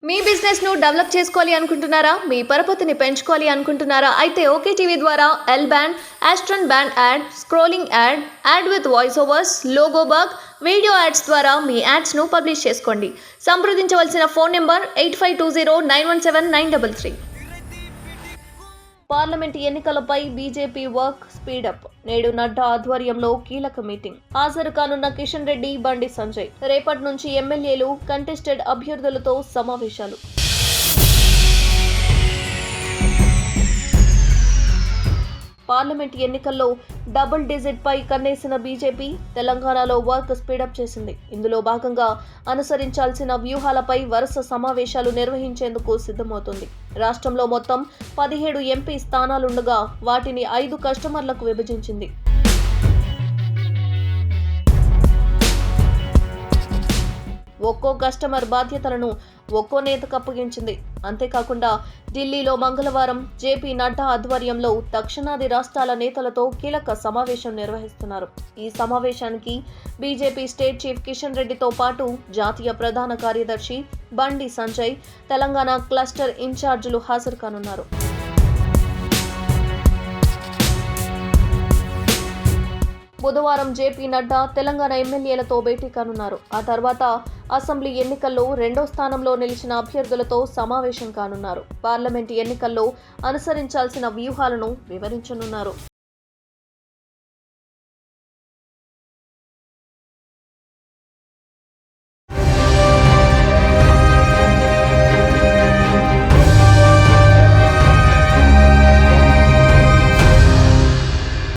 మీ business ను develop చేసుకోవాలి అనుకుంటున్నారా? మీ పరపతిని పెంచుకోవాలి అనుకుంటున్నారా? అయితే ఓకే టీవీ ద్వారా ఎల్ బ్యాండ్, ఆస్ట్రన్ band ad, scrolling ad, ad with voice overs, logo bug, video ads ద్వారా మీ యాడ్స్ ను పబ్లిష్ చేసుకోండి. సంప్రదించవలసిన ఫోన్ నెంబర్ 8520917933. పార్లమెంట్ ఎన్నికలపై బీజేపీ వర్క్ స్పీడప్. నేడు నడ్డా ఆధ్వర్యంలో కీలక మీటింగ్. హాజరు కానున్న కిషన్ రెడ్డి, బండి సంజయ్. రేపటి నుంచి ఎమ్మెల్యేలు, కంటెస్టెడ్ అభ్యర్థులతో సమావేశాలు. పార్లమెంట్ ఎన్నికల్లో డబుల్ డిజిట్ పై కన్నేసిన బీజేపీ తెలంగాణలో వర్క్ స్పీడప్ చేసింది. ఇందులో భాగంగా అనుసరించాల్సిన వ్యూహాలపై వరుస సమావేశాలు నిర్వహించేందుకు సిద్ధమవుతుంది. రాష్ట్రంలో మొత్తం 17 ఎంపీ స్థానాలుండగా వాటిని 5 కస్టమర్లకు విభజించింది. ఒక్కో కస్టమర్ బాధ్యతలను ఒక్కో నేతకు అప్పగించింది. అంతేకాకుండా ఢిల్లీలో మంగళవారం జేపీ నడ్డా ఆధ్వర్యంలో దక్షిణాది రాష్ట్రాల నేతలతో కీలక సమావేశం నిర్వహిస్తున్నారు. ఈ సమావేశానికి బీజేపీ స్టేట్ చీఫ్ కిషన్ రెడ్డితో పాటు జాతీయ ప్రధాన కార్యదర్శి బండి సంజయ్, తెలంగాణ క్లస్టర్ ఇన్ఛార్జీలు హాజరు కానున్నారు. బుధవారం జేపీ నడ్డా తెలంగాణ ఎమ్మెల్యేలతో భేటీ కానున్నారు. ఆ తర్వాత అసెంబ్లీ ఎన్నికల్లో 2వ స్థానంలో నిలిచిన అభ్యర్థులతో సమావేశం కానున్నారు. పార్లమెంటు ఎన్నికల్లో అనుసరించాల్సిన వ్యూహాలను వివరించనున్నారు.